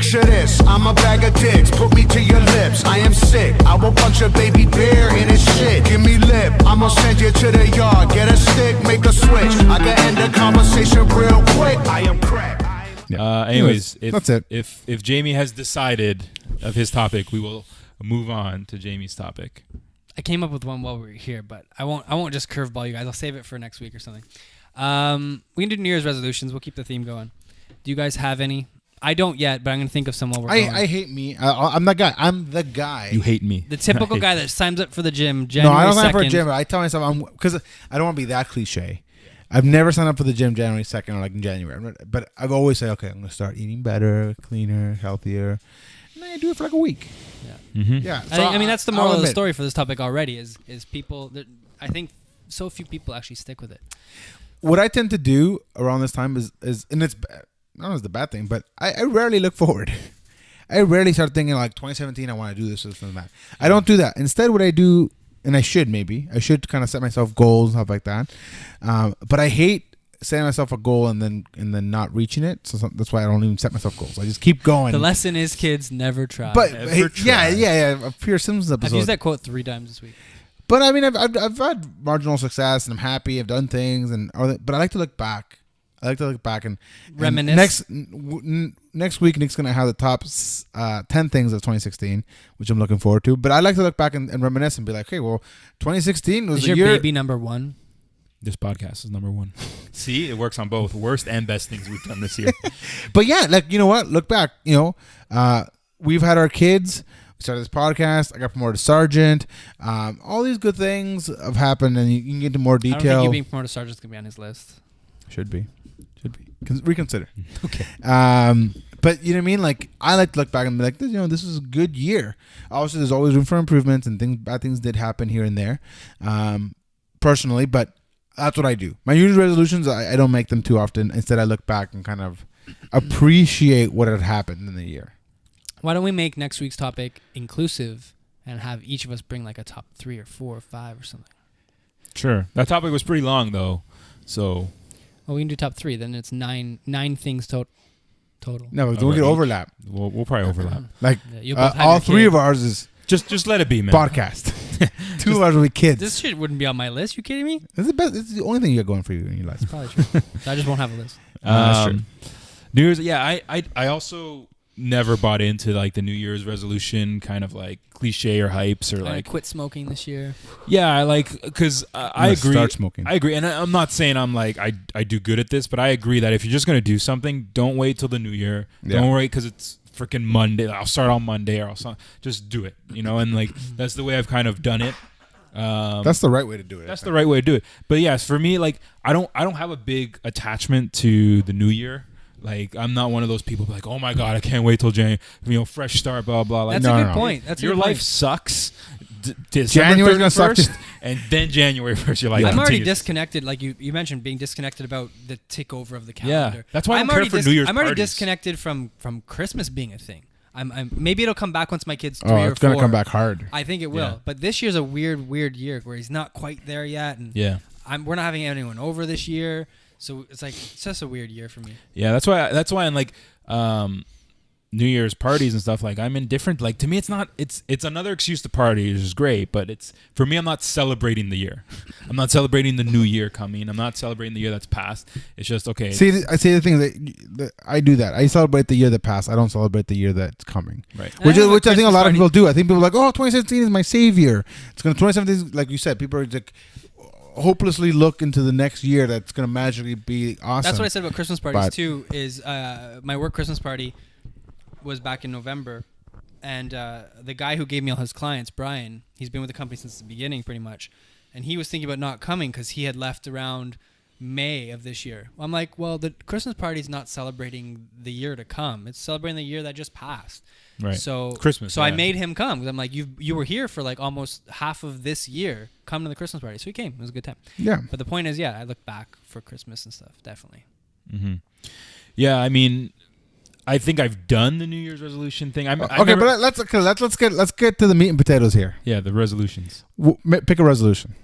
Picture this, I'm a bag of dicks, put me to your lips. I am sick, I will punch a baby bear in his shit. Give me lip, I'ma send you to the yard. Get a stick, make a switch. I can end the conversation real quick. I am crack. Anyways, that's it. If Jamie has decided of his topic, we will move on to Jamie's topic. I came up with one while we were here, but I won't just curveball you guys. I'll save it for next week or something. We can do New Year's resolutions. We'll keep the theme going. Do you guys have any? I don't yet, but I'm going to think of some while we're going. I hate me. I'm that guy. I'm the guy. You hate me. The typical guy that signs up for the gym January 2nd. No, I don't sign up for a gym. I tell myself, because I don't want to be that cliche. I've never signed up for the gym January 2nd or like in January. But I've always said, okay, I'm going to start eating better, cleaner, healthier. And then I do it for like a week. Yeah. Mm-hmm. Yeah. I mean, that's the moral of the story for this topic already is people that I think so few people actually stick with it. What I tend to do around this time is and it's I don't know if it's the bad thing, but I rarely look forward. I rarely start thinking like 2017, I want to do this or that. I don't do that. Instead, what I do, and I should kind of set myself goals, stuff like that. But I hate setting myself a goal and then not reaching it. So that's why I don't even set myself goals. I just keep going. The lesson is, kids, never try. But yeah. A Pure Simpsons episode. I've used that quote 3 times this week. But I mean, I've had marginal success and I'm happy. I've done things, but I like to look back. And reminisce. Next week, Nick's gonna have the top 10 things of 2016, which I'm looking forward to. But I like to look back and reminisce and be like, hey, well, 2016 was your baby number 1. This podcast is number 1. See, it works on both worst and best things we've done this year. But yeah, like, you know what? Look back. You know, we've had our kids. We started this podcast. I got promoted to sergeant. All these good things have happened, and you can get into more detail. I don't think you being promoted to sergeant is gonna be on his list. Should be. Reconsider. Okay. But you know what I mean? Like, I like to look back and be like, this is a good year. Obviously, there's always room for improvements, and bad things did happen here and there, personally. But that's what I do. My New Year's resolutions, I don't make them too often. Instead, I look back and kind of appreciate what had happened in the year. Why don't we make next week's topic inclusive and have each of us bring like a top 3 or 4 or 5 or something? Sure. That topic was pretty long, though. So... Well, we can do top 3. Then it's 9 things total. No, we can overlap. We'll probably overlap. Like Yeah, all 3 of ours is just let it be, man. podcast. 2 of ours will be kids. This shit wouldn't be on my list. You kidding me? It's the best. It's the only thing you got going for you in your life. That's probably true. I just won't have a list. True. New Year's. Yeah, I also never bought into like the New Year's resolution kind of like cliche or hypes or like quit smoking this year. Yeah, I like because I agree. Start smoking. I agree, and I'm not saying I'm like I do good at this, but I agree that if you're just gonna do something, don't wait till the New Year. Yeah. Don't wait because it's freaking Monday. I'll start on Monday, or just do it. And like that's the way I've kind of done it. That's the right way to do it. That's the right way to do it. But yes, for me, like I don't have a big attachment to the New Year. Like, I'm not one of those people like, oh my God, I can't wait till January, fresh start, blah, blah. Like, that's a good point. That's your life sucks. January's going to suck. And then January 1st, your life I'm already continues. disconnected. Like you mentioned, being disconnected about the tick over of the calendar. Yeah, that's why I'm care for New Year's I'm already parties. disconnected from Christmas being a thing. I'm maybe it'll come back once my kid's 3 or 4. It's going to come back hard. I think it will. Yeah. But this year's a weird year where he's not quite there yet. And we're not having anyone over this year. So it's just a weird year for me. Yeah, that's why I'm like New Year's parties and stuff, like I'm indifferent. Like to me it's another excuse to party, which is great, but it's for me I'm not celebrating the year. I'm not celebrating the new year coming. I'm not celebrating the year that's passed. It's just okay. See, I say the thing that I do that. I celebrate the year that passed. I don't celebrate the year that's coming. Right. Which I think a lot of people do. I think people are like, oh, 2017 is my savior. It's gonna 2017 like you said, people are like hopelessly look into the next year that's going to magically be awesome. That's what I said about Christmas parties too, is my work Christmas party was back in November, and the guy who gave me all his clients, Brian, he's been with the company since the beginning pretty much, and he was thinking about not coming because he had left around May of this year. I'm like, well, the Christmas party is not celebrating the year to come. It's celebrating the year that just passed. Right. So Christmas. So I made him come because I'm like, you were here for like almost half of this year. Come to the Christmas party. So he came. It was a good time. Yeah. But the point is, I look back for Christmas and stuff. Definitely. Mm-hmm. Yeah, I mean, I think I've done the New Year's resolution thing. But let's get to the meat and potatoes here. Yeah, the resolutions. Pick a resolution.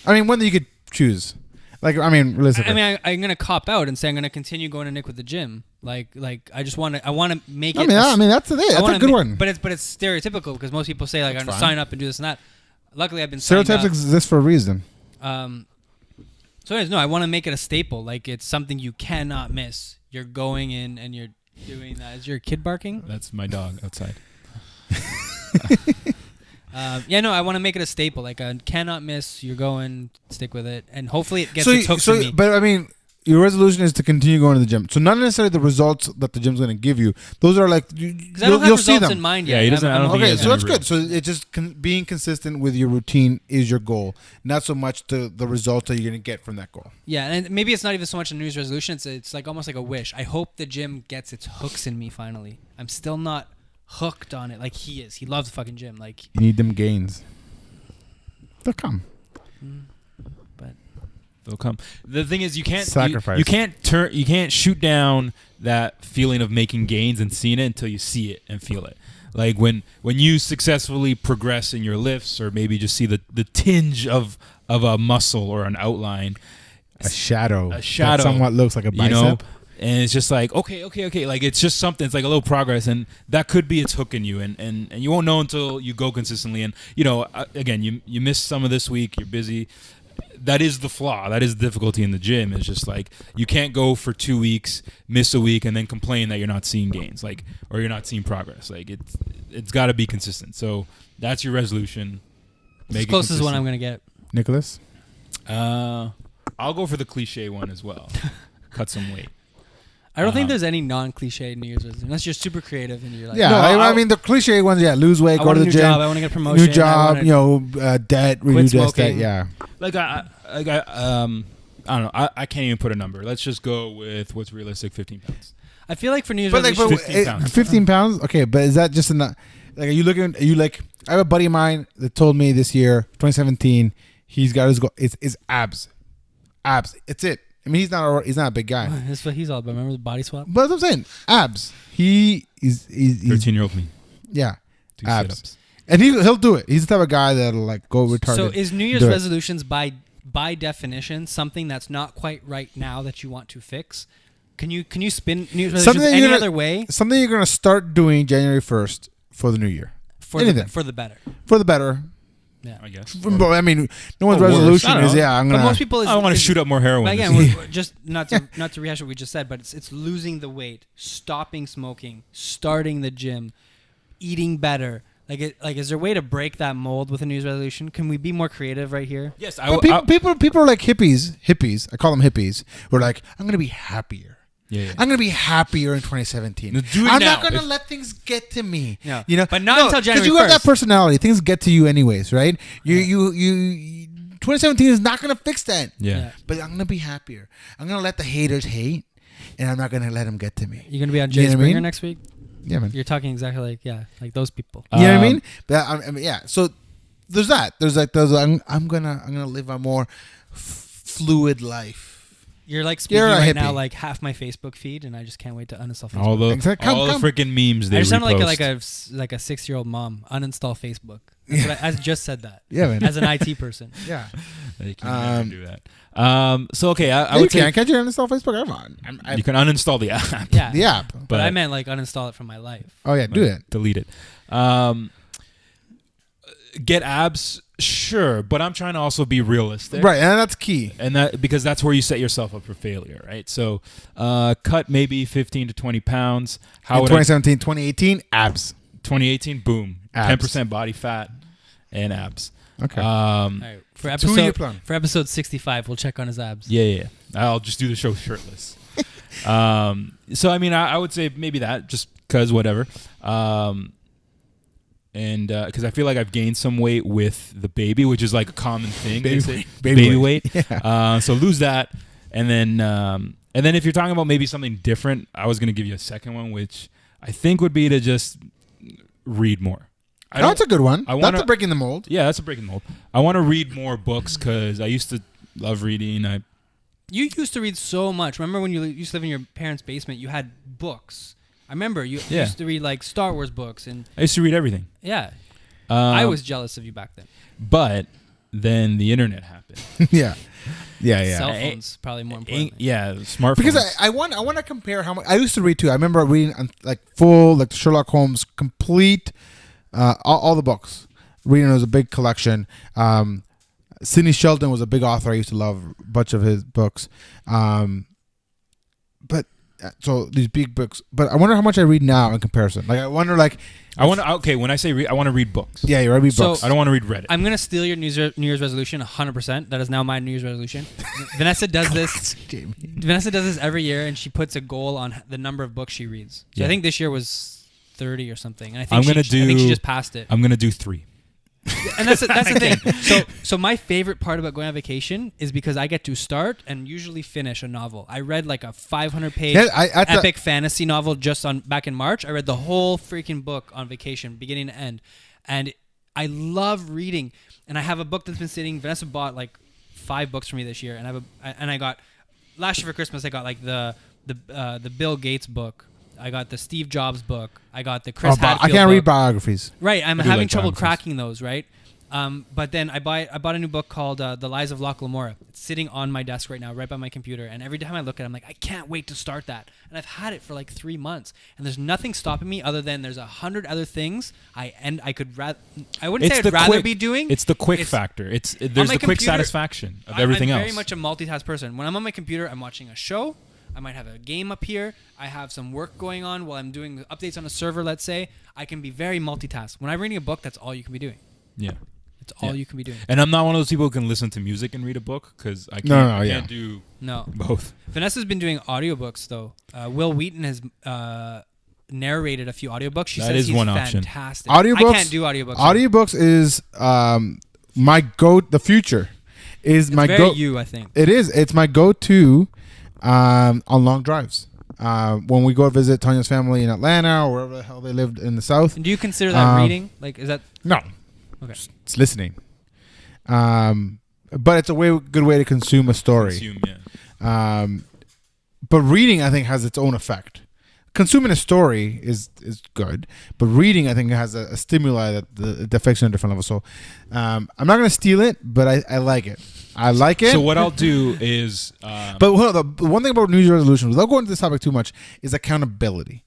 I mean, one that you could choose. Like, I mean, realistically. I mean, I'm going to cop out and say I'm going to continue going to Nick with the gym. Like I just want to. I want to make it. I mean, that's the thing. That's a good one. But it's stereotypical because most people say like I'm gonna sign up and do this and that. Luckily, I've been Stereotypes signed up. exist for a reason. So anyways, no, I want to make it a staple. Like it's something you cannot miss. You're going in and you're doing that. Is your kid barking? That's my dog outside. No, I want to make it a staple. Like a cannot miss. You're going, stick with it, and hopefully it gets its hooks in me. But I mean, your resolution is to continue going to the gym. So not necessarily the results that the gym's going to give you. Those are like Because I don't have you'll see results them. in mind Yeah, yet. he doesn't. I don't think he Okay, has so that's any good. So it's just being consistent with your routine is your goal, not so much the results that you're going to get from that goal. Yeah, and maybe it's not even so much a New Year's resolution. It's like almost like a wish. I hope the gym gets its hooks in me finally. I'm still not hooked on it like he is. He loves the fucking gym. Like You need them gains. They'll come. but They'll come. The thing is, you can't Sacrifice. You can't shoot down that feeling of making gains and seeing it until you see it and feel it. Like when you successfully progress in your lifts, or maybe just see the tinge of a muscle or an outline, A shadow. A shadow. That somewhat looks like a bicep. you know, and it's just like okay. Like it's just something. It's like a little progress, and that could be its hook in you, and you won't know until you go consistently. And again, you missed some of this week. You're busy. That is the flaw. That is the difficulty in the gym. It's just like you can't go for 2 weeks, miss a week, and then complain that you're not seeing gains, like, or you're not seeing progress. Like it's got to be consistent. So that's your resolution. it's the closest one I'm gonna get. Nicholas? I'll go for the cliche one as well. Cut some weight. I don't think there's any non-cliche New Year's resolution unless you're super creative and you're like, Yeah, No, I mean the cliche ones. Yeah, lose weight, I go want to a the new gym, job. I want to get a promotion. new job. Debt, reduce debt. smoking. Yeah, Like I don't know. I can't even put a number. Let's just go with what's realistic. 15 pounds. I feel like for New Year's but like, resolution, 15 pounds. 15 pounds. Okay, but is that just enough? Like, are you looking? Are you like? I have a buddy of mine that told me this year, 2017, he's got his goal. It's abs. It's it. I mean, he's not a big guy. that's what he's all about. Remember the body swap? But that's what I'm saying. Abs. He's 13-year-old me. yeah. Do Abs. sit-ups. And he'll do it. He's the type of guy that'll like go retarded. So is New Year's Do it. resolutions by definition something that's not quite right now that you want to fix? Can you spin New Year's resolutions Something any you're other way Something you're gonna start doing January 1st for the new year. for anything. for the better? For the better. Yeah. I guess. But I mean, no one's Or worse. resolution I don't is know. I'm But gonna. most people I want to shoot up more heroin. But this again, year. we're just not to rehash what we just said, but it's losing the weight, stopping smoking, starting the gym, eating better. Like is there a way to break that mold with a New Year's resolution? Can we be more creative right here? yes, But people are like hippies. I call them hippies. Who are like, I'm gonna be happier. Yeah. I'm gonna be happier in 2017. No, do it I'm now. not gonna If- let things get to me. Yeah. You know, But not until January Because you have that 1st. personality. Things get to you anyways, right? You 2017 is not gonna fix that. Yeah. But I'm gonna be happier. I'm gonna let the haters hate, and I'm not gonna let them get to me. You're gonna be on You Jay know what I Springer mean? next week. Yeah, man. You're talking exactly like those people. You know what I Um, mean? But I mean, yeah. So there's that. There's like those. I'm gonna live a more fluid life. You're like speaking You're a right now hippie. like half my Facebook feed, and I just can't wait to uninstall Facebook. all the Exactly. all Come. the freaking memes they I just sound repost. like a 6-year-old mom. Uninstall Facebook. That's what I just said that. Yeah, man. As an IT person. Yeah. They can never do that. So okay, I you would say can't you uninstall Facebook? you can uninstall the app. Yeah. The app. But I meant like uninstall it from my life. Oh yeah, do it. Delete it. Get abs, sure, but I'm trying to also be realistic, Right, and that's key. And that because that's where you set yourself up for failure, right? So, cut maybe 15 to 20 pounds. In How would I, 2017, 2018, abs. 2018? Boom, Abs. 10% body fat and abs. Okay. All right. For 2-year episode plan. for episode 65, we'll check on his abs. Yeah. I'll just do the show shirtless. So I mean, I would say maybe that just because whatever. And because I feel like I've gained some weight with the baby, which is like a common thing. Baby they say. weight. Baby weight. Yeah. So lose that, and then if you're talking about maybe something different, I was gonna give you a second one, which I think would be to just read more. That's a good one. I wanna- That's a breaking the mold. Yeah, that's a breaking mold. I want to read more books because I used to love reading. You used to read so much. Remember when you used to live in your parents' basement? You had books. I remember you Yeah. used to read like Star Wars books and I used to read everything. yeah. I Um, was jealous of you back then. But then the internet happened. yeah. Yeah. Cell phones probably more important. Yeah, smartphones. Because I want to compare how much I used to read too. I remember reading like full like Sherlock Holmes complete all the books. Reading it was a big collection. Sidney Sheldon was a big author. I used to love a bunch of his books. But so these big books. But I wonder how much I read now in comparison. Like I wonder like when I say read, I want to read books. yeah, you read So- books. I don't want to read Reddit. I'm gonna steal your New Year's resolution 100%. That is now my New Year's resolution. Vanessa does this. Jamie. Vanessa does this every year, and she puts a goal on the number of books she reads. So Yeah. I think this year was 30 or something. And I I'm think gonna I think she do- just passed it. I'm gonna do 3. And that's the thing. So my favorite part about going on vacation is because I get to start and usually finish a novel. I read like a 500-page Yeah, I thought- epic fantasy novel just on back in March. I read the whole freaking book on vacation, beginning to end, and I love reading. And I have a book that's been sitting. Vanessa bought like 5 books for me this year, and I got last year for Christmas. I got like the Bill Gates book. I got the Steve Jobs book. I got the Chris Hadfield I can't book. read biographies. Right, I'm I do having like trouble biographies. cracking those. Right, but then I bought a new book called The Lies of Locke Lamora. It's sitting on my desk right now, right by my computer. And every time I look at it, I'm like, I can't wait to start that. And I've had it for like 3 months, and there's nothing stopping me other than there's 100 other things I wouldn't say I'd rather be doing. It's the quick factor. There's my the quick computer- satisfaction of everything I'm else. very much a multitask person. When I'm on my computer, I'm watching a show. I might have a game up here. I have some work going on while I'm doing updates on a server, let's say. I can be very multitask. When I'm reading a book, that's all you can be doing. Yeah. It's all Yeah. you can be doing. And I'm not one of those people who can listen to music and read a book because I can't, No, I yeah. can't do No. both. Vanessa's been doing audiobooks, though. Will Wheaton has narrated a few audiobooks. She That says is he's one option. fantastic. Audiobooks. I can't do audiobooks. Audiobooks is my go. The future is It's my very go. you, I think. It is. It's my go-to on long drives. When we go visit Tanya's family in Atlanta or wherever the hell they lived in the South. And do you consider that reading? Like, is that No, okay? it's listening. But it's a good way to consume a story. Consume, yeah. But reading, I think, has its own effect. Consuming a story is good, but reading, I think, has a stimuli that affects you on a different level. So I'm not going to steal it, but I like it. I like it. So what I'll do is, But the one thing about New Year's resolutions, without going into this topic too much, is accountability.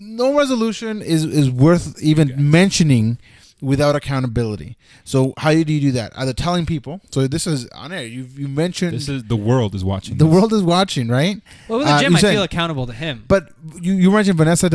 No resolution is worth even mentioning without accountability. So how do you do that? Either telling people. So this is on air. You mentioned the world is watching. the this. world is watching, right? Well, with the gym, you I said- feel accountable to him. But you mentioned Vanessa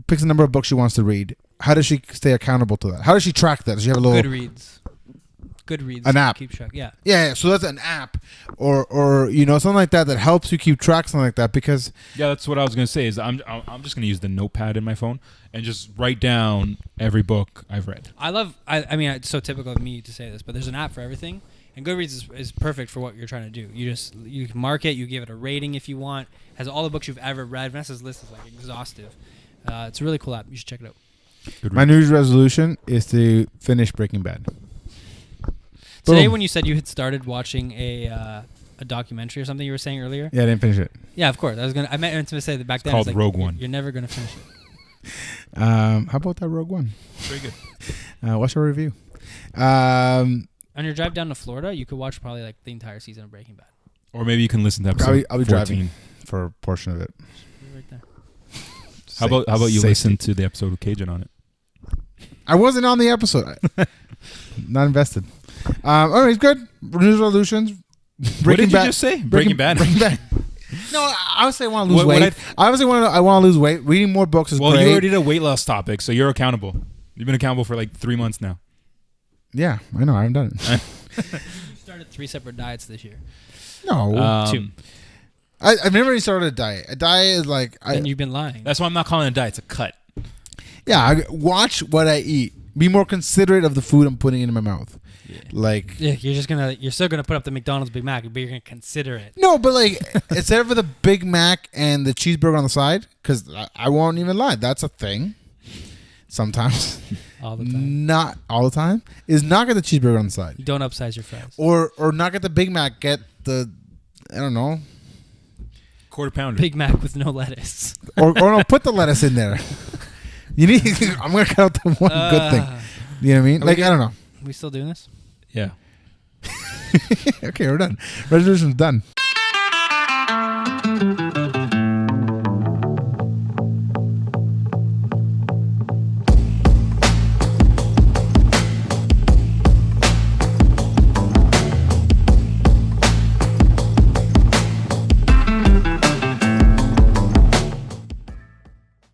picks a number of books she wants to read. How does she stay accountable to that? How does she track that? Does she have a little Goodreads. An app. Keep track. Yeah. Yeah, so that's an app or something like that helps you keep track, something like that, because Yeah, that's what I was gonna say. Is I'm just gonna use the notepad in my phone and just write down every book I've read. I mean, it's so typical of me to say this, but there's an app for everything, and Goodreads is perfect for what you're trying to do. You can mark it, you give it a rating if you want. Has all the books you've ever read. Vanessa's list is like exhaustive. It's a really cool app. You should check it out. Good my read. New Year's resolution is to finish Breaking Bad. Today, Boom. when you said you had started watching a documentary or something, you were saying earlier. Yeah, I didn't finish it. Yeah, of course. I meant to say that back then. called I was like, Rogue One. You're never gonna finish it. How about that Rogue One? Very good. Watch our review. On your drive down to Florida, you could watch probably like the entire season of Breaking Bad. Or maybe you can listen to episode I'll be 14. driving for a portion of it. Right there. How about you Safety. listen to the episode with Cajun on it? I wasn't on the episode. Not invested. All right, it's good. New Year's resolutions. What did you just say? Breaking Bad. Breaking Bad. No, I would say I want to lose What weight. I obviously I want to lose weight. Reading more books is Well, great. you already did a weight loss topic, so you're accountable. You've been accountable for like 3 months now. Yeah, I know. I haven't done it. You started 3 separate diets this year. No. Two. I've never even started a diet. A diet is like... Then you've been lying. That's why I'm not calling it a diet. It's a cut. I watch what I eat. Be more considerate of the food I'm putting into my mouth. Yeah. Like... Yeah, you're still gonna put up the McDonald's Big Mac, but you're gonna consider it. No, but like, instead of the Big Mac and the cheeseburger on the side, because I won't even lie, that's a thing. Sometimes. All the time. Not all the time. Is not get the cheeseburger on the side. Don't upsize your fries. Or not get the Big Mac, get the, I don't know. Quarter pounder. Big Mac with no lettuce. Or no, put the lettuce in there. You need, I'm going to cut out the one good thing. You know what I mean? Are Like, we I don't know. We still doing this? Yeah. Okay, we're done. Resolution's done.